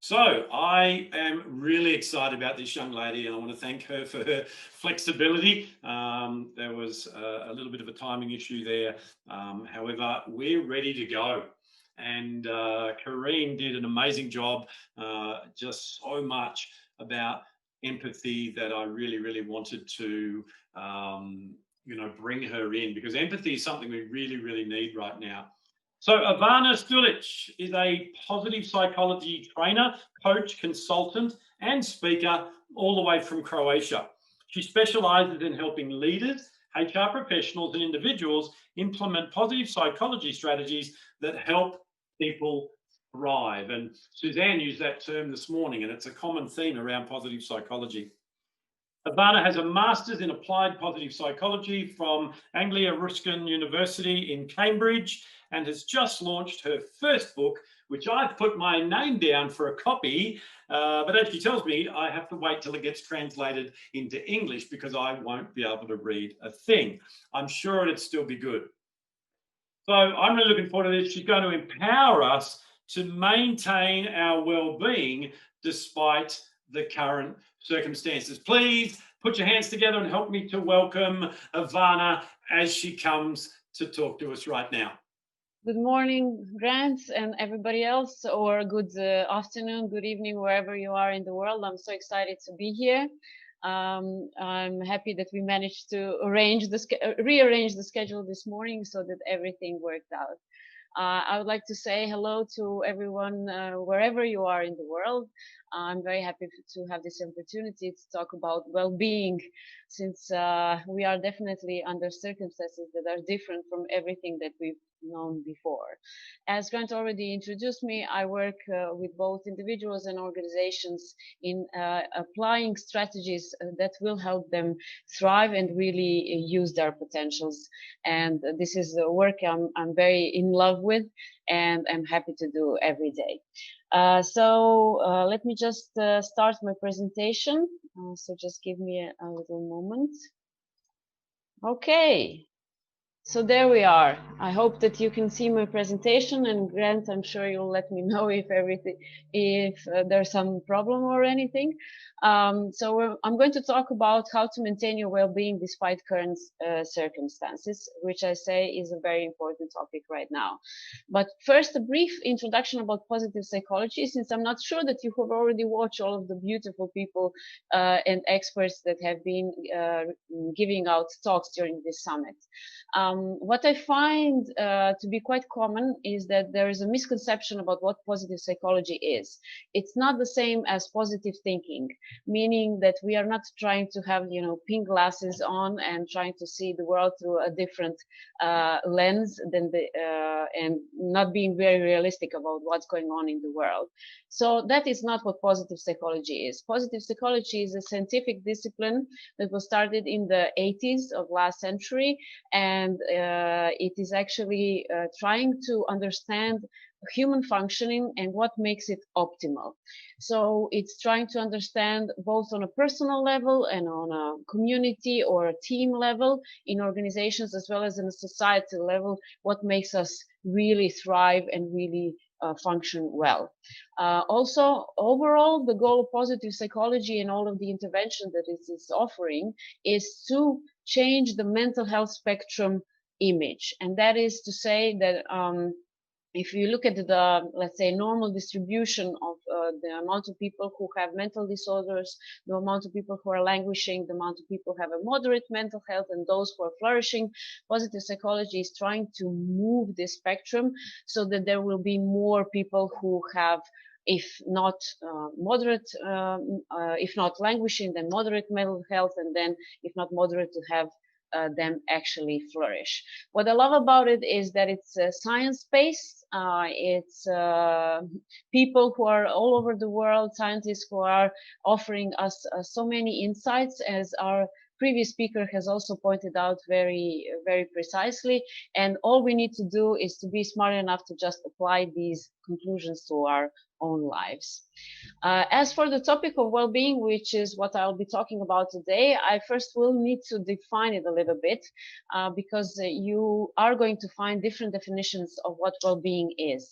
So I am really excited about this young lady, and I want to thank her for her flexibility. There was a little bit of a timing issue there. However, we're ready to go. And Kareen did an amazing job, just so much about empathy that I really, really wanted to, bring her in, because empathy is something we really, really need right now. So Ivana Stulic is a positive psychology trainer, coach, consultant, and speaker all the way from Croatia. She specialises in helping leaders, HR professionals, and individuals implement positive psychology strategies that help people thrive. And Suzanne used that term this morning, and it's a common theme around positive psychology. Ivana has a master's in applied positive psychology from Anglia Ruskin University in Cambridge, and has just launched her first book, which I've put my name down for a copy. But as she tells me, I have to wait till it gets translated into English because I won't be able to read a thing. I'm sure it'd still be good. So I'm really looking forward to this. She's going to empower us to maintain our well-being despite the current circumstances. Please put your hands together and help me to welcome Ivana as she comes to talk to us right now. Good morning, Grant, and everybody else, or good afternoon, good evening, wherever you are in the world. I'm so excited to be here. I'm happy that we managed to rearrange the schedule this morning so that everything worked out. I would like to say hello to everyone wherever you are in the world. I'm very happy to have this opportunity to talk about well-being, since we are definitely under circumstances that are different from everything that we've known before. As Grant already introduced me, I work with both individuals and organizations in applying strategies that will help them thrive and really use their potentials. And this is the work I'm very in love with, and I'm happy to do every day. Let me just start my presentation. So just give me a little moment. Okay. So there we are. I hope that you can see my presentation, and Grant, I'm sure you'll let me know if there's some problem or anything. I'm going to talk about how to maintain your well-being despite current circumstances, which I say is a very important topic right now. But first, a brief introduction about positive psychology, since I'm not sure that you have already watched all of the beautiful people and experts that have been giving out talks during this summit. What I find to be quite common is that there is a misconception about what positive psychology is. It's not the same as positive thinking, meaning that we are not trying to have, pink glasses on and trying to see the world through a different lens and not being very realistic about what's going on in the world. So that is not what positive psychology is. Positive psychology is a scientific discipline that was started in the 80s of last century, and it is actually trying to understand human functioning and what makes it optimal. So it's trying to understand both on a personal level and on a community or a team level in organizations, as well as in a society level, what makes us really thrive and really function well. Also, overall, the goal of positive psychology and all of the intervention that it is offering is to change the mental health spectrum image. And that is to say that if you look at the, let's say, normal distribution of the amount of people who have mental disorders, the amount of people who are languishing, the amount of people who have a moderate mental health, and those who are flourishing, positive psychology is trying to move this spectrum so that there will be more people who have, if not if not languishing, then moderate mental health, and then if not moderate, to have them actually flourish. What I love about it is that it's science-based. It's people who are all over the world, scientists who are offering us so many insights, as our previous speaker has also pointed out very, very precisely. And all we need to do is to be smart enough to just apply these conclusions to our own lives. As for the topic of well-being, which is what I'll be talking about today, I first will need to define it a little bit because you are going to find different definitions of what well-being is.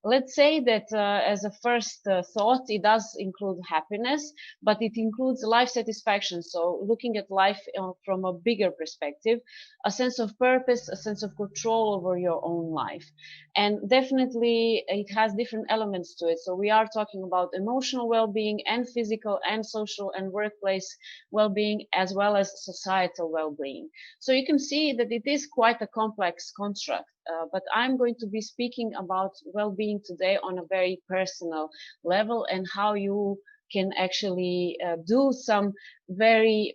Let's say that as a first thought, it does include happiness, but it includes life satisfaction. So looking at life from a bigger perspective, a sense of purpose, a sense of control over your own life. And definitely it has different elements to it. So we are talking about emotional well-being and physical and social and workplace well-being, as well as societal well-being. So you can see that it is quite a complex construct. But I'm going to be speaking about well-being today on a very personal level and how you can actually do some very,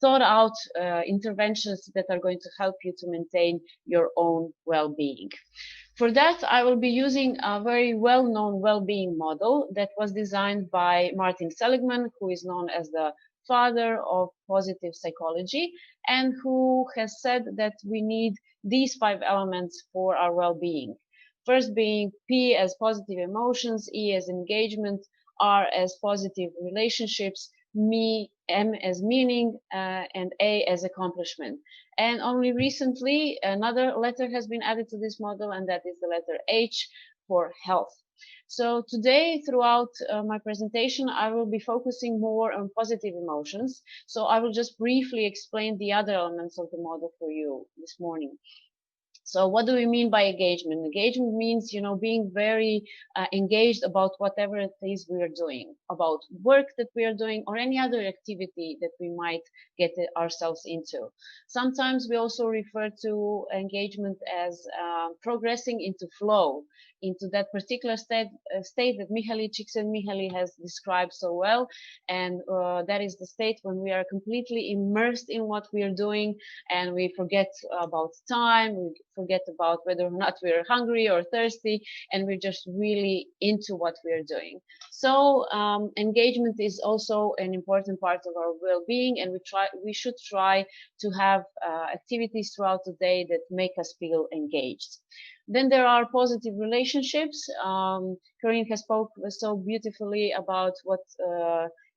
thought out interventions that are going to help you to maintain your own well-being. For that, I will be using a very well-known well-being model that was designed by Martin Seligman, who is known as the father of positive psychology, and who has said that we need these 5 elements for our well-being. First being P as positive emotions, E as engagement, R as positive relationships, M as meaning, and A as accomplishment. And only recently, another letter has been added to this model, and that is the letter H for health. So today, throughout my presentation, I will be focusing more on positive emotions. So I will just briefly explain the other elements of the model for you this morning. So what do we mean by engagement? Engagement means, being very engaged about whatever it is we are doing, about work that we are doing or any other activity that we might get ourselves into. Sometimes we also refer to engagement as progressing into flow, into that particular state that Mihaly Csikszentmihalyi has described so well. And that is the state when we are completely immersed in what we are doing and we forget about time, we forget about whether or not we're hungry or thirsty, and we're just really into what we're doing. So engagement is also an important part of our well-being, and we should try to have activities throughout the day that make us feel engaged. Then there are positive relationships. Corinne has spoken so beautifully about what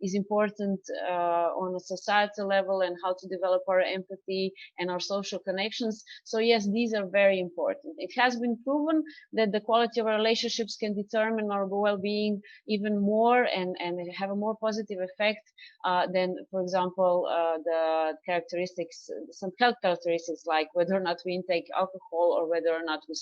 is important on a societal level and how to develop our empathy and our social connections. So yes, these are very important. It has been proven that the quality of our relationships can determine our well-being even more and have a more positive effect than, for example, the characteristics, some health characteristics like whether or not we intake alcohol or whether or not we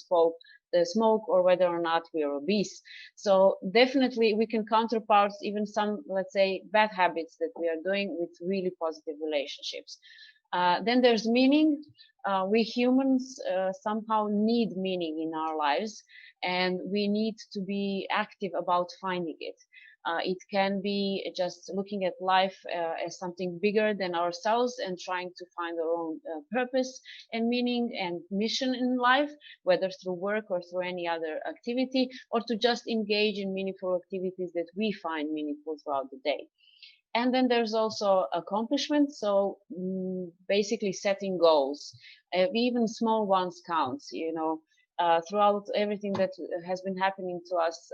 smoke or whether or not we are obese. So definitely we can counterpart even some, let's say, bad habits that we are doing with really positive relationships. Then there's meaning. We humans somehow need meaning in our lives, and we need to be active about finding it. It can be just looking at life as something bigger than ourselves and trying to find our own purpose and meaning and mission in life, whether through work or through any other activity, or to just engage in meaningful activities that we find meaningful throughout the day. And then there's also accomplishment. So basically setting goals, even small ones counts, throughout everything that has been happening to us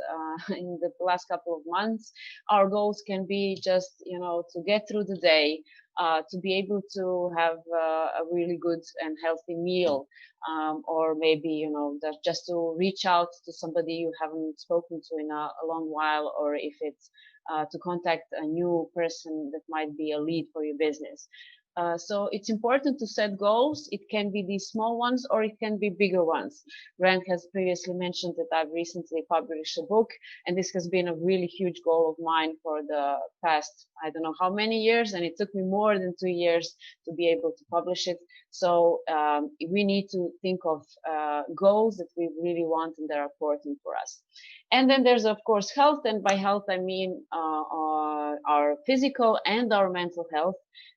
in the last couple of months, our goals can be just, to get through the day, to be able to have a really good and healthy meal, or maybe, just to reach out to somebody you haven't spoken to in a long while, or if it's to contact a new person that might be a lead for your business. So it's important to set goals. It can be these small ones or it can be bigger ones. Grant has previously mentioned that I've recently published a book, and this has been a really huge goal of mine for the past, I don't know how many years, and it took me more than 2 years to be able to publish it. So we need to think of goals that we really want and that are important for us. And then there's, of course, health. And by health, I mean our physical and our mental health.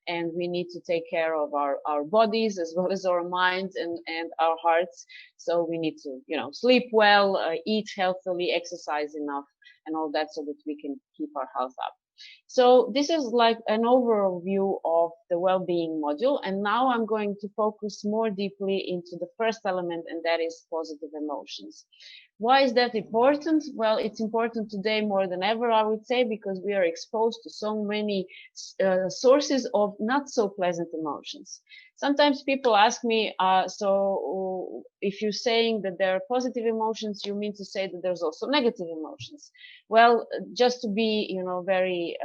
And we need to take care of our bodies as well as our minds and our hearts. So we need to, sleep well, eat healthily, exercise enough, and all that so that we can keep our health up. So this is like an overview of the well-being module. And now I'm going to focus more deeply into the first element, and that is positive emotions. Why is that important? Well, it's important today more than ever, I would say, because we are exposed to so many sources of not so pleasant emotions. Sometimes people ask me, so if you're saying that there are positive emotions, you mean to say that there's also negative emotions? Well, just to be, very,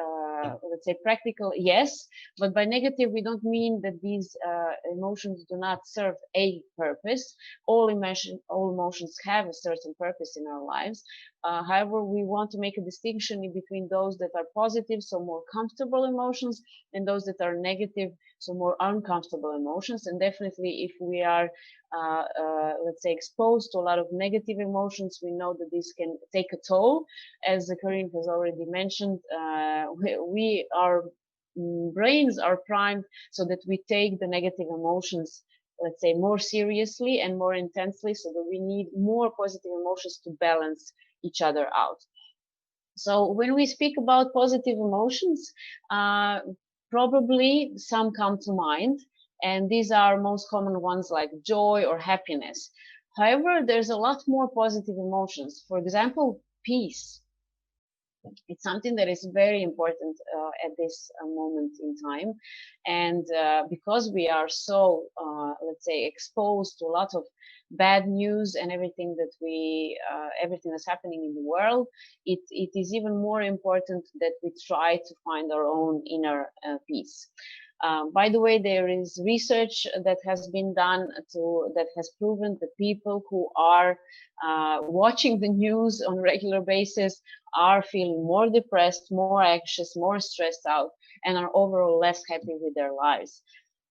let's say practical, yes, but by negative, we don't mean that these emotions do not serve a purpose. All emotions have a certain purpose in our lives. However, we want to make a distinction in between those that are positive, so more comfortable emotions, and those that are negative, so more uncomfortable emotions. And definitely, if we are, let's say, exposed to a lot of negative emotions, we know that this can take a toll. As Karin has already mentioned, our brains are primed so that we take the negative emotions, let's say, more seriously and more intensely, so that we need more positive emotions to balance each other out. So when we speak about positive emotions, probably some come to mind, and these are most common ones like joy or happiness. However, there's a lot more positive emotions. For example, peace. It's something that is very important at this moment in time. And because we are so, let's say, exposed to a lot of bad news and everything that's happening in the world, it is even more important that we try to find our own inner peace. By the way, there is research that has been done that has proven that people who are watching the news on a regular basis are feeling more depressed, more anxious, more stressed out, and are overall less happy with their lives.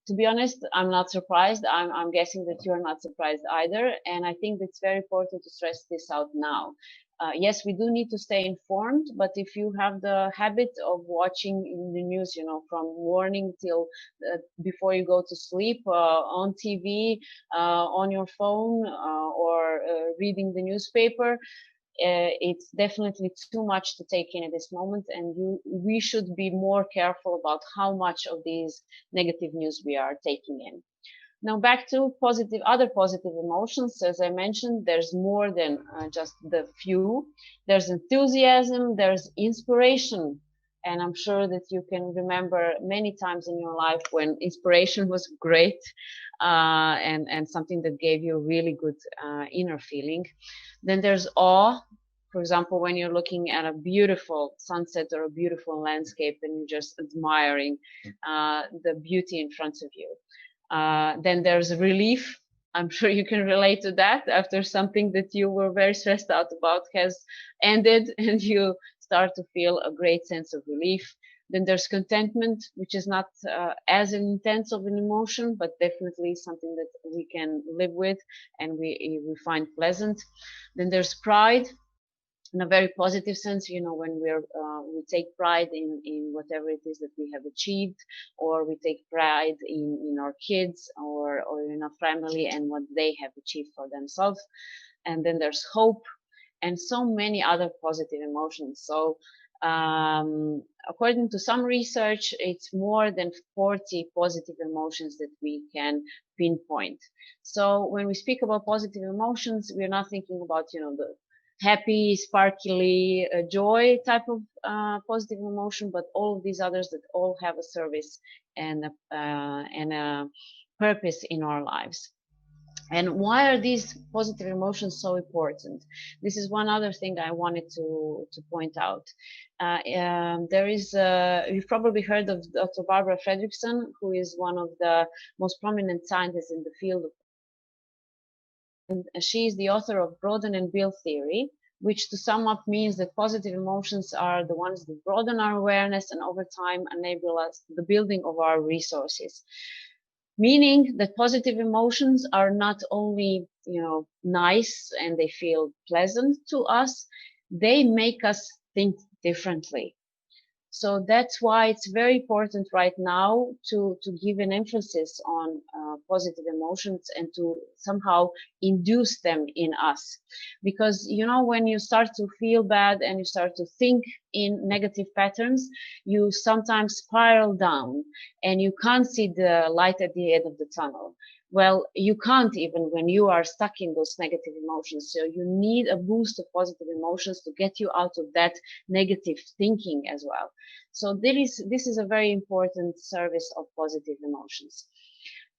To be honest, I'm not surprised. I'm guessing that you're not surprised either. And I think it's very important to stress this out now. Yes, we do need to stay informed, but if you have the habit of watching the news, from morning till before you go to sleep, on TV, on your phone, or reading the newspaper, it's definitely too much to take in at this moment, and we should be more careful about how much of these negative news we are taking in. Now back to other positive emotions. As I mentioned, there's more than just the few. There's enthusiasm, there's inspiration. And I'm sure that you can remember many times in your life when inspiration was great, and something that gave you a really good inner feeling. Then there's awe. For example, when you're looking at a beautiful sunset or a beautiful landscape and you're just admiring the beauty in front of you. Then there's relief. I'm sure you can relate to that after something that you were very stressed out about has ended and you start to feel a great sense of relief. Then there's contentment, which is not as intense of an emotion, but definitely something that we can live with and we find pleasant. Then there's pride, in a very positive sense, when we take pride in whatever it is that we have achieved, or we take pride in our kids or in our family and what they have achieved for themselves. And then there's hope and so many other positive emotions. So according to some research, it's more than 40 positive emotions that we can pinpoint. So when we speak about positive emotions, we're not thinking about, the happy, sparkly, joy type of positive emotion, but all of these others that all have a service and a purpose in our lives. And why are these positive emotions so important? This is one other thing I wanted to point out. There is, you've probably heard of Dr. Barbara Fredrickson, who is one of the most prominent scientists in the field. And she is the author of Broaden and Build theory, which to sum up means that positive emotions are the ones that broaden our awareness and over time enable us the building of our resources. Meaning that positive emotions are not only, nice and they feel pleasant to us, they make us think differently. So that's why it's very important right now to give an emphasis on positive emotions and to somehow induce them in us. Because, you know, when you start to feel bad and you start to think in negative patterns, you sometimes spiral down and you can't see the light at the end of the tunnel. Well, you can't even when you are stuck in those negative emotions. So you need a boost of positive emotions to get you out of that negative thinking as well. So this is a very important service of positive emotions.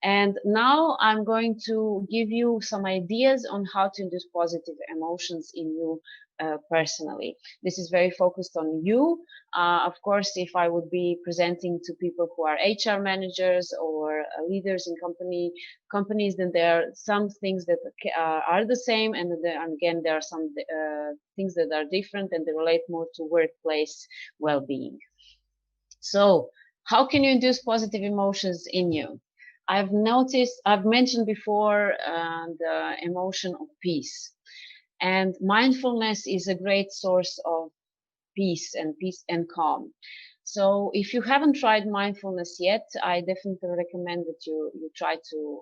And now I'm going to give you some ideas on how to induce positive emotions in you personally. This is very focused on you. Of course, if I would be presenting to people who are HR managers or leaders in companies, then there are some things that are the same, and again, there are some things that are different, and they relate more to workplace well-being. So, how can you induce positive emotions in you? I've mentioned before the emotion of peace, and mindfulness is a great source of peace and calm. So if you haven't tried mindfulness yet, I definitely recommend that you try to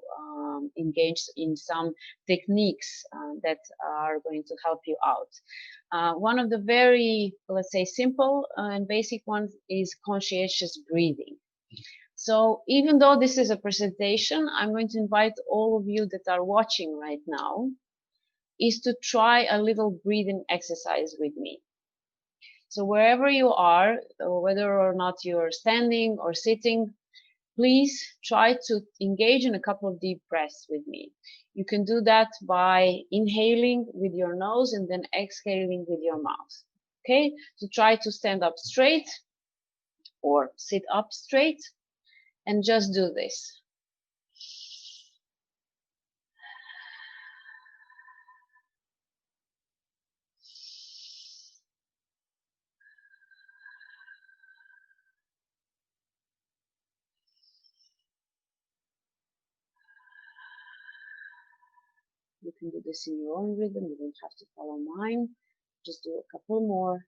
engage in some techniques that are going to help you out. One of the very, let's say, simple and basic ones is conscientious breathing. So even though this is a presentation, I'm going to invite all of you that are watching right now is to try a little breathing exercise with me. So wherever you are, whether or not you're standing or sitting, please try to engage in a couple of deep breaths with me. You can do that by inhaling with your nose and then exhaling with your mouth. Okay, so try to stand up straight or sit up straight and just do this. You can do this in your own rhythm. You don't have to follow mine. Just do a couple more.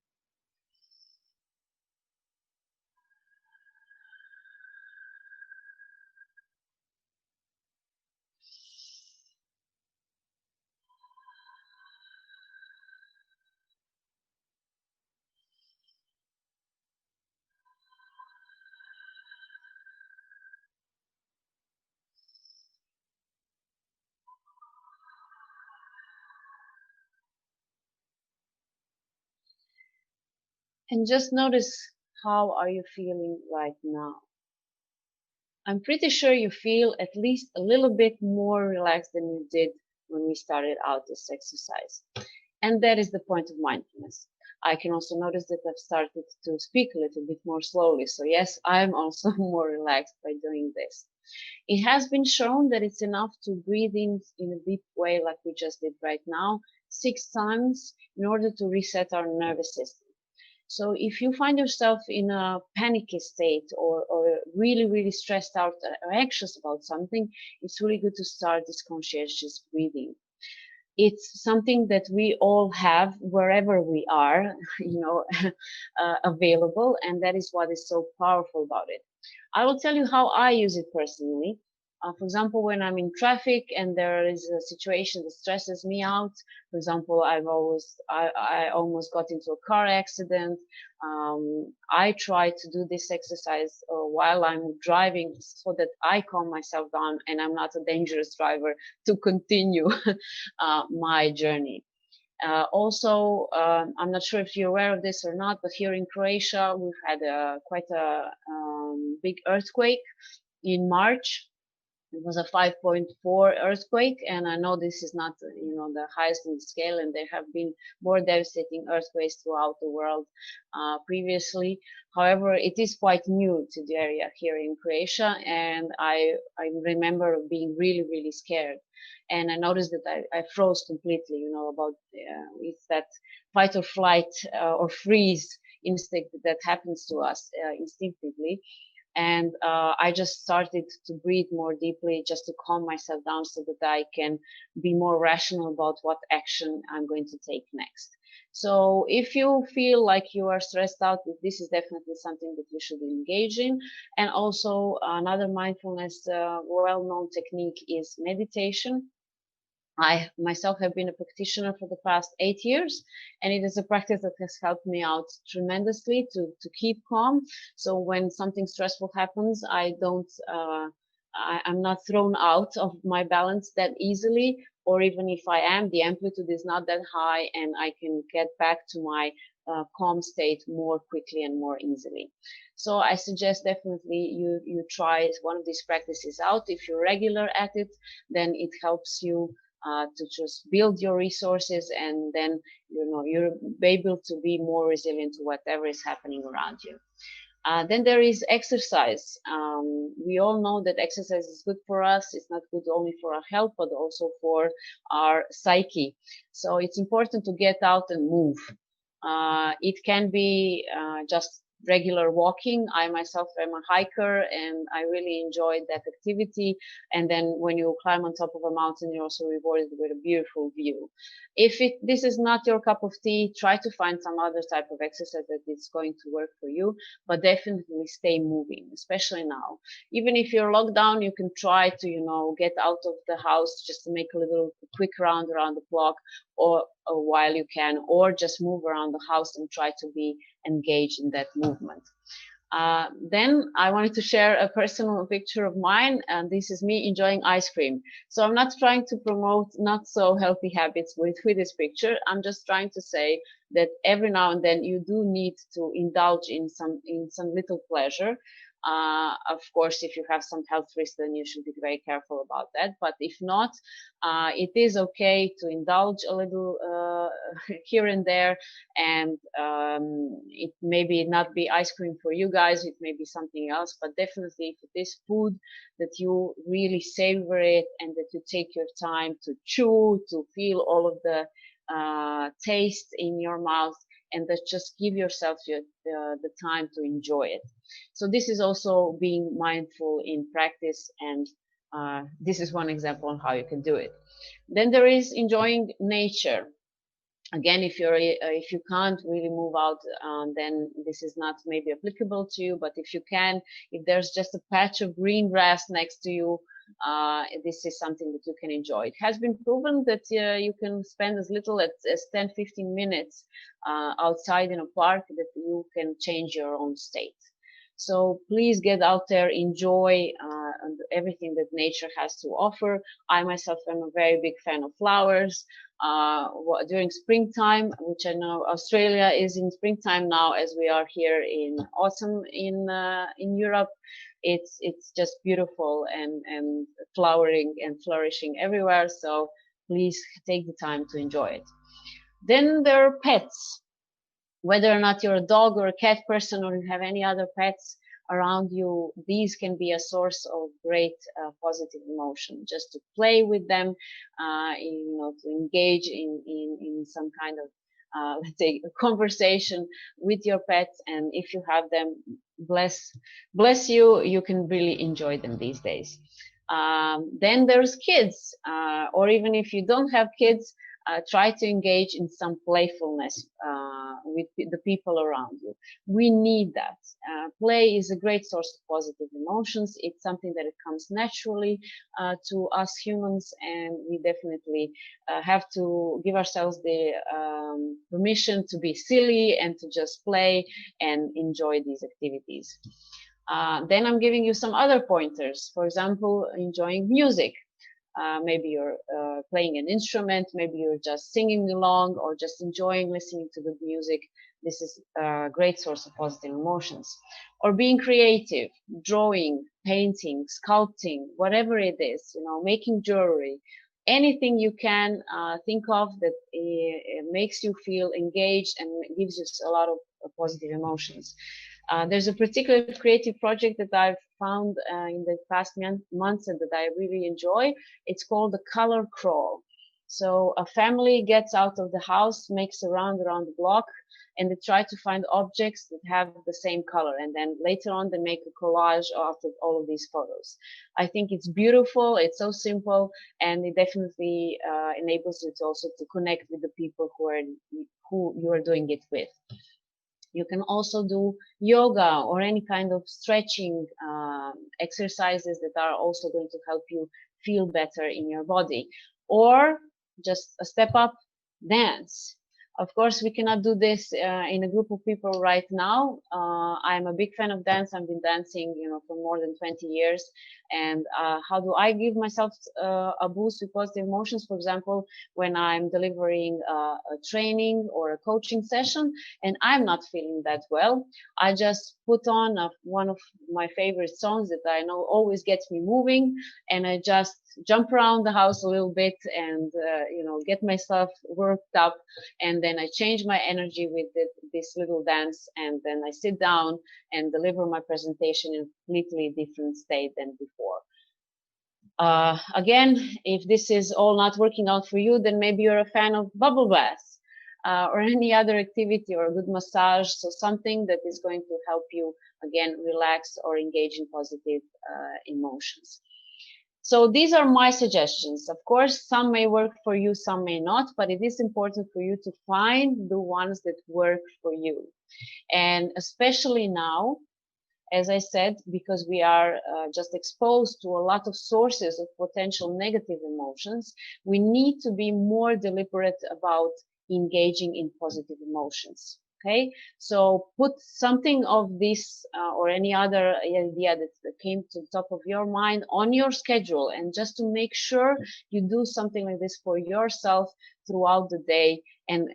And just notice, how are you feeling right now? I'm pretty sure you feel at least a little bit more relaxed than you did when we started out this exercise. And that is the point of mindfulness. I can also notice that I've started to speak a little bit more slowly. So yes, I'm also more relaxed by doing this. It has been shown that it's enough to breathe in a deep way like we just did right now, 6 times in order to reset our nervous system. So if you find yourself in a panicky state or really, really stressed out or anxious about something, it's really good to start this conscientious breathing. It's something that we all have wherever we are, available, and that is what is so powerful about it. I will tell you how I use it personally. For example, when I'm in traffic and there is a situation that stresses me out, for example, I almost got into a car accident. I try to do this exercise while I'm driving so that I calm myself down and I'm not a dangerous driver to continue my journey. Also, I'm not sure if you're aware of this or not, but here in Croatia, we've had quite a big earthquake in March. It was a 5.4 earthquake, and I know this is not, the highest in the scale, and there have been more devastating earthquakes throughout the world previously. However, it is quite new to the area here in Croatia, and I remember being really, really scared. And I noticed that I froze completely, about it's that fight or flight or freeze instinct that happens to us instinctively. And I just started to breathe more deeply just to calm myself down so that I can be more rational about what action I'm going to take next. So if you feel like you are stressed out, this is definitely something that you should engage in. And also another mindfulness well-known technique is meditation. I myself have been a practitioner for the past 8 years, and it is a practice that has helped me out tremendously to keep calm. So when something stressful happens, I'm not thrown out of my balance that easily, or even if I am, the amplitude is not that high, and I can get back to my calm state more quickly and more easily. So I suggest definitely you try one of these practices out. If you're regular at it, then it helps you to just build your resources, and then you're able to be more resilient to whatever is happening around you. Then there is exercise. We all know that exercise is good for us. It's not good only for our health, but also for our psyche. So it's important to get out and move. It can be just regular walking. I myself am a hiker, and I really enjoyed that activity. And then when you climb on top of a mountain, you're also rewarded with a beautiful view. If this is not your cup of tea, try to find some other type of exercise that is going to work for you, but definitely stay moving, especially now. Even if you're locked down, you can try to, get out of the house just to make a little quick round around the block, or while you can, or just move around the house and try to be engaged in that movement. Then I wanted to share a personal picture of mine, and this is me enjoying ice cream. So I'm not trying to promote not so healthy habits with this picture. I'm just trying to say that every now and then you do need to indulge in some little pleasure. Of course, if you have some health risks, then you should be very careful about that. But if not, it is okay to indulge a little here and there. And it maybe not be ice cream for you guys, it may be something else, but definitely if it is food that you really savor it, and that you take your time to chew, to feel all of the taste in your mouth, and that just give yourself the time to enjoy it. So this is also being mindful in practice, and this is one example on how you can do it. Then there is enjoying nature. Again, if you can't really move out, then this is not maybe applicable to you. But if you can, if there's just a patch of green grass next to you, this is something that you can enjoy. It has been proven that you can spend as little as 10-15 minutes outside in a park, that you can change your own state. So please get out there, enjoy everything that nature has to offer. I myself am a very big fan of flowers. During springtime, which I know Australia is in springtime now, as we are here in autumn in Europe, it's just beautiful and flowering and flourishing everywhere. So please take the time to enjoy it. Then there are pets. Whether or not you're a dog or a cat person, or you have any other pets around you, these can be a source of great positive emotion. Just to play with them, to engage in some kind of, let's say, a conversation with your pets. And if you have them, bless you, you can really enjoy them these days. Then there's kids, or even if you don't have kids, try to engage in some playfulness with the people around you. We need that. Play is a great source of positive emotions. It's something that it comes naturally to us humans, and we definitely have to give ourselves the permission to be silly and to just play and enjoy these activities. Then I'm giving you some other pointers. For example, enjoying music. Maybe you're playing an instrument, maybe you're just singing along, or just enjoying listening to the music. This is a great source of positive emotions. Or being creative, drawing, painting, sculpting, whatever it is, making jewelry, anything you can think of that makes you feel engaged and gives you a lot of positive emotions. There's a particular creative project that I've found in the past months and that I really enjoy. It's called the color crawl. So a family gets out of the house, makes a round around the block, and they try to find objects that have the same color. And then later on, they make a collage out of all of these photos. I think it's beautiful. It's so simple, and it definitely enables you to also to connect with the people who you are doing it with. You can also do yoga or any kind of stretching exercises that are also going to help you feel better in your body. Or just a step up, dance. Of course, we cannot do this in a group of people right now. I'm a big fan of dance. I've been dancing, for more than 20 years. And how do I give myself a boost with positive emotions? For example, when I'm delivering a training or a coaching session and I'm not feeling that well, I just put on one of my favorite songs that I know always gets me moving, and I just jump around the house a little bit and get myself worked up, and then I change my energy with this little dance, and then I sit down and deliver my presentation in a completely different state than before. Again, if this is all not working out for you, then maybe you're a fan of bubble baths or any other activity, or a good massage, so something that is going to help you again relax or engage in positive emotions. So these are my suggestions. Of course, some may work for you, some may not, but it is important for you to find the ones that work for you. And especially now, as I said, because we are just exposed to a lot of sources of potential negative emotions, we need to be more deliberate about engaging in positive emotions. Okay, so put something of this or any other idea that came to the top of your mind on your schedule, and just to make sure you do something like this for yourself throughout the day, and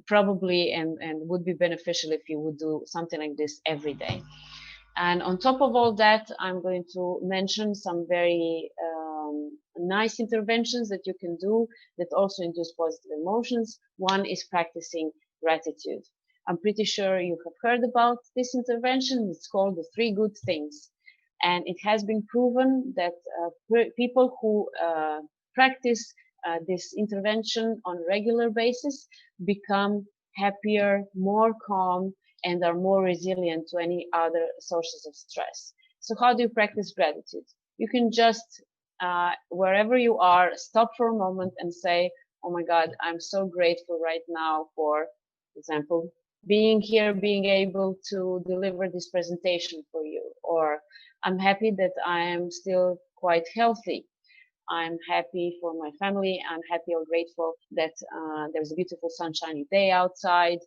probably and would be beneficial if you would do something like this every day. And on top of all that, I'm going to mention some very nice interventions that you can do that also induce positive emotions. One is practicing gratitude. I'm pretty sure you have heard about this intervention. It's called the 3 good things. And it has been proven that people who practice this intervention on a regular basis become happier, more calm, and are more resilient to any other sources of stress. So how do you practice gratitude? You can just, wherever you are, stop for a moment and say, oh my God, I'm so grateful right now for example, being here, being able to deliver this presentation for you. Or I'm happy that I am still quite healthy. I'm happy for my family. I'm happy or grateful that there's a beautiful sunshiny day outside.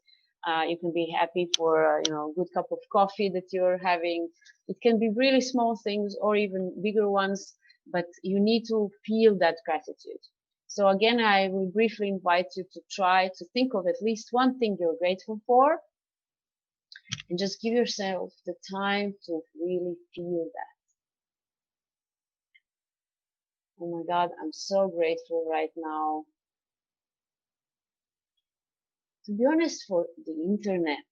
You can be happy for a good cup of coffee that you're having. It can be really small things or even bigger ones, but you need to feel that gratitude. So again, I will briefly invite you to try to think of at least one thing you're grateful for, and just give yourself the time to really feel that. Oh my God, I'm so grateful right now. To be honest, for the internet,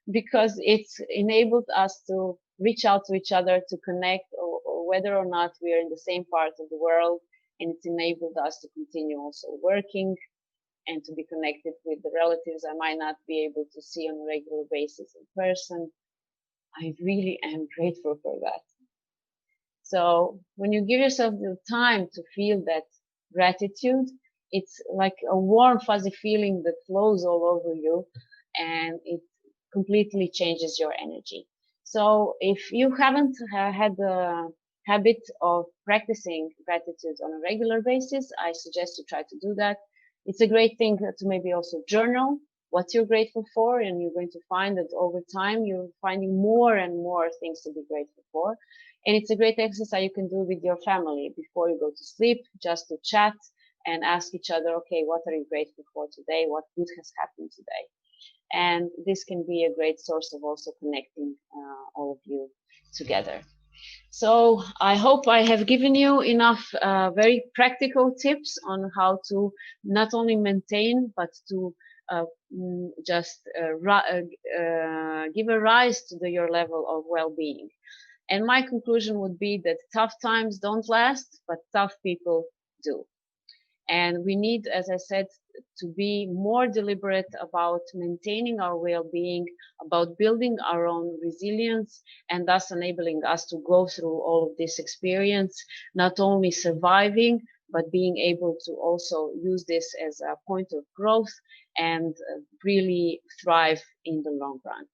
because it's enabled us to reach out to each other, to connect, or whether or not we are in the same part of the world, and it's enabled us to continue also working and to be connected with the relatives I might not be able to see on a regular basis in person. I really am grateful for that. So when you give yourself the time to feel that gratitude, it's like a warm, fuzzy feeling that flows all over you, and it completely changes your energy. So if you haven't had the habit of practicing gratitude on a regular basis, I suggest you try to do that. It's a great thing to maybe also journal what you're grateful for, and you're going to find that over time you're finding more and more things to be grateful for. And it's a great exercise you can do with your family before you go to sleep, just to chat and ask each other, okay, what are you grateful for today? What good has happened today? And this can be a great source of also connecting all of you together. So I hope I have given you enough very practical tips on how to not only maintain, but to just give a rise to your level of well-being. And my conclusion would be that tough times don't last, but tough people do. And we need, as I said, to be more deliberate about maintaining our well-being, about building our own resilience, and thus enabling us to go through all of this experience, not only surviving, but being able to also use this as a point of growth and really thrive in the long run.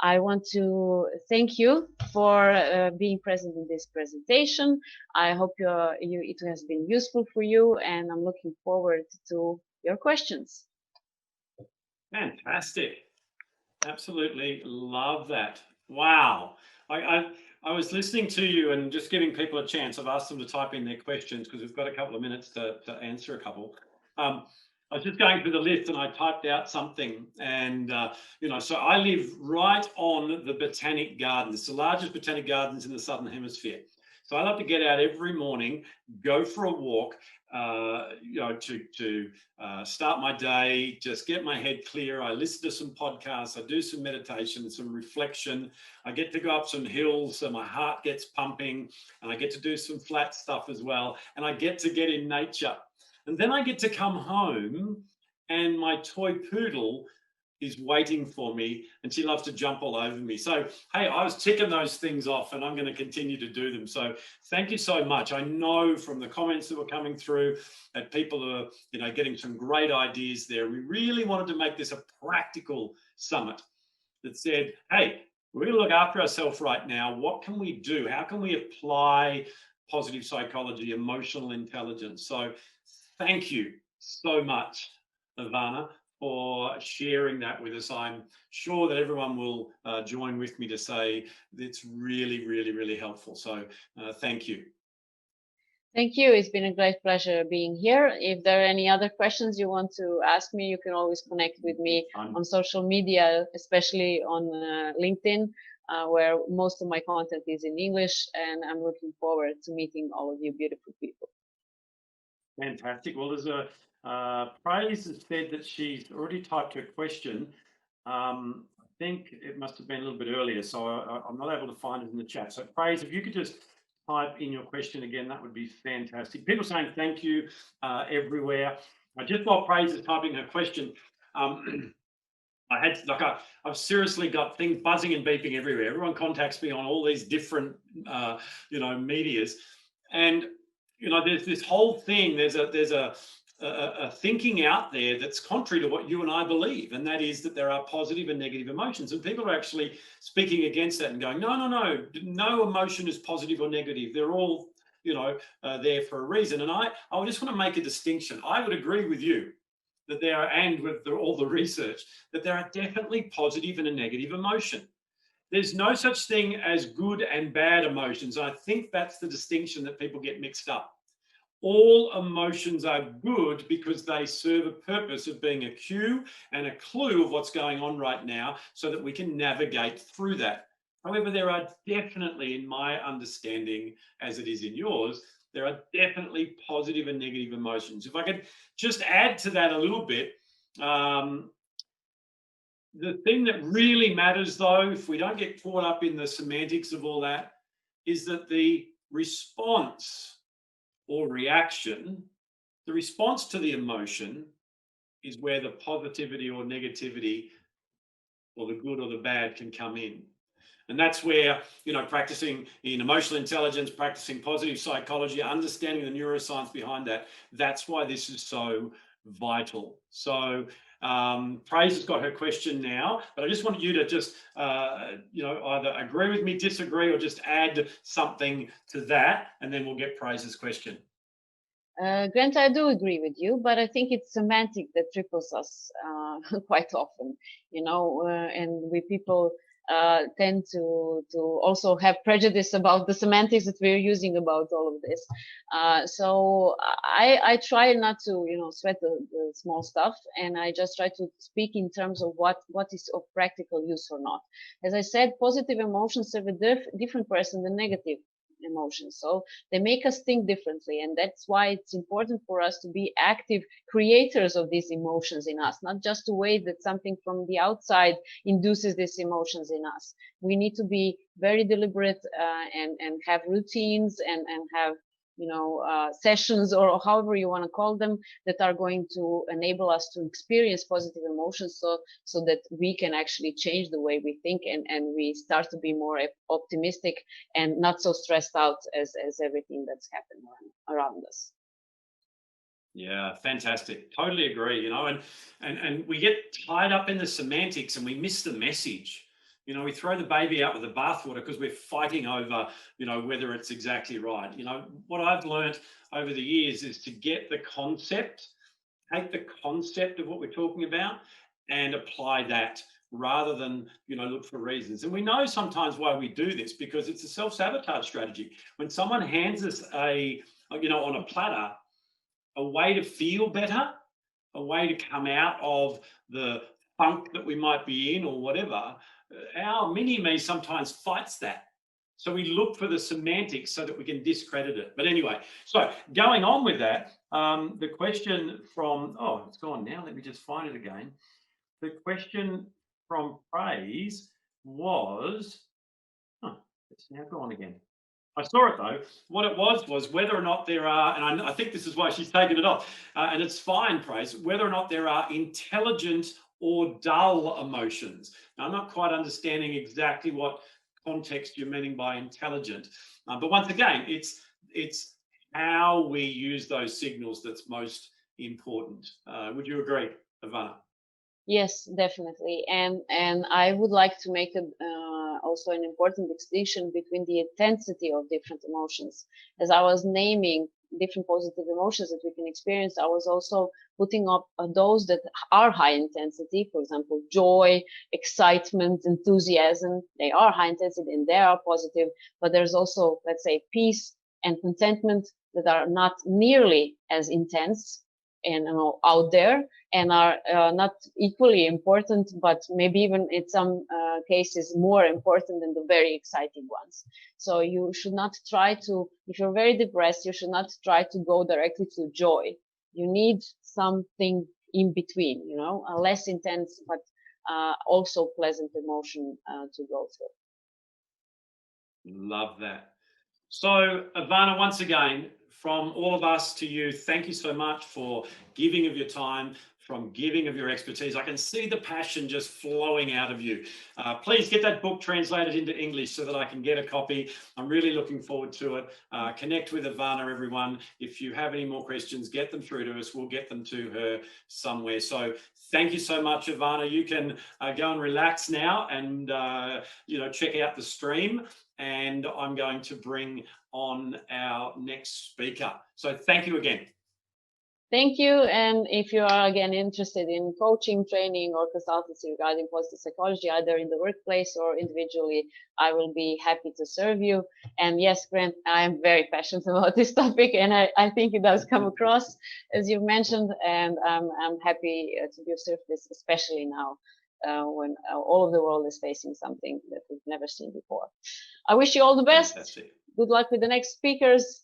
I want to thank you for being present in this presentation. I hope it has been useful for you, and I'm looking forward to your questions. Fantastic. Absolutely love that. Wow. I was listening to you and just giving people a chance. I've asked them to type in their questions because we've got a couple of minutes to answer a couple. I was just going through the list and I typed out something, and so I live right on the Botanic Gardens. It's the largest botanic gardens in the Southern Hemisphere. So I love to get out every morning, go for a walk, to start my day, just get my head clear. I listen to some podcasts, I do some meditation, some reflection. I get to go up some hills so my heart gets pumping, and I get to do some flat stuff as well. And I get to get in nature. And then I get to come home and my toy poodle is waiting for me, and she loves to jump all over me. So, hey, I was ticking those things off, and I'm going to continue to do them. So thank you so much. I know from the comments that were coming through that people are, getting some great ideas there. We really wanted to make this a practical summit that said, hey, we're going to look after ourselves right now. What can we do? How can we apply positive psychology, emotional intelligence? So thank you so much, Ivana, for sharing that with us. I'm sure that everyone will join with me to say it's really, really, really helpful. So thank you. Thank you. It's been a great pleasure being here. If there are any other questions you want to ask me, you can always connect with me on social media, especially on LinkedIn, where most of my content is in English, and I'm looking forward to meeting all of you beautiful people. Fantastic. Well, there's Praise has said that she's already typed her question. I think it must have been a little bit earlier, so I'm not able to find it in the chat. So Praise, if you could just type in your question again, that would be fantastic. People saying thank you everywhere. Just while Praise is typing her question, I've seriously got things buzzing and beeping everywhere. Everyone contacts me on all these different, medias, and there's this whole thing. There's a thinking out there that's contrary to what you and I believe, and that is that there are positive and negative emotions, and people are actually speaking against that and going, no emotion is positive or negative. They're all, there for a reason. And I just want to make a distinction. I would agree with you that there are, and with all the research, that there are definitely positive and a negative emotion. There's no such thing as good and bad emotions. I think that's the distinction that people get mixed up. All emotions are good because they serve a purpose of being a cue and a clue of what's going on right now so that we can navigate through that. However, there are definitely, in my understanding, as it is in yours, there are definitely positive and negative emotions. If I could just add to that a little bit, the thing that really matters, though, if we don't get caught up in the semantics of all that, is that the response or reaction, the response to the emotion is where the positivity or negativity or the good or the bad can come in. And that's where, practicing in emotional intelligence, practicing positive psychology, understanding the neuroscience behind that, that's why this is so vital. So Praise has got her question now, but I just want you to just, either agree with me, disagree, or just add something to that, and then we'll get Praise's question. Grant, I do agree with you, but I think it's semantic that triples us quite often, and we people tend to also have prejudice about the semantics that we're using about all of this. So I try not to, sweat the small stuff, and I just try to speak in terms of what is of practical use or not. As I said, positive emotions serve a different person than negative emotions, so they make us think differently, and that's why it's important for us to be active creators of these emotions in us, not just to wait that something from the outside induces these emotions in us. We need to be very deliberate and have routines and have sessions, or however you want to call them, that are going to enable us to experience positive emotions, so that we can actually change the way we think, and we start to be more optimistic and not so stressed out as everything that's happening around us. Yeah, fantastic. Totally agree. And we get tied up in the semantics and we miss the message. We throw the baby out with the bathwater because we're fighting over, whether it's exactly right. What I've learned over the years is to get the concept, take the concept of what we're talking about and apply that, rather than, look for reasons. And we know sometimes why we do this, because it's a self-sabotage strategy. When someone hands us on a platter, a way to feel better, a way to come out of the funk that we might be in or whatever, our mini-me sometimes fights that. So we look for the semantics so that we can discredit it. But anyway, so going on with that, the question from, it's gone now. Let me just find it again. The question from Praise was, it's now gone again. I saw it though. What it was whether or not there are, and I think this is why she's taken it off, and it's fine, Praise, whether or not there are intelligent or dull emotions. Now, I'm not quite understanding exactly what context you're meaning by intelligent, but once again, it's how we use those signals that's most important. Would you agree, Ivana? Yes, definitely. And I would like to make also an important distinction between the intensity of different emotions. As I was naming different positive emotions that we can experience, I was also putting up those that are high intensity. For example, joy, excitement, enthusiasm. They are high intensity and they are positive. But there's also, let's say, peace and contentment that are not nearly as intense and out there, and are not equally important, but maybe even in some cases more important than the very exciting ones. So you should not try to, if you're very depressed, you should not try to go directly to joy. You need something in between, a less intense but also pleasant emotion to go through. Love that. So, Ivana, once again, from all of us to you, thank you so much for giving of your time, from giving of your expertise. I can see the passion just flowing out of you. Please get that book translated into English so that I can get a copy. I'm really looking forward to it. Connect with Ivana, everyone. If you have any more questions, get them through to us. We'll get them to her somewhere. So thank you so much, Ivana. You can go and relax now and check out the stream. And I'm going to bring on our next speaker. So thank you again. Thank you. And if you are again interested in coaching, training, or consultancy regarding positive psychology, either in the workplace or individually, I will be happy to serve you. And yes, Grant, I am very passionate about this topic, and I think it does come across, as you mentioned, and I'm happy to be of service, especially now. When all of the world is facing something that we've never seen before. I wish you all the best. Fantastic. Good luck with the next speakers.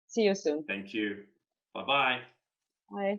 See you soon. Thank you. Bye-bye. Bye.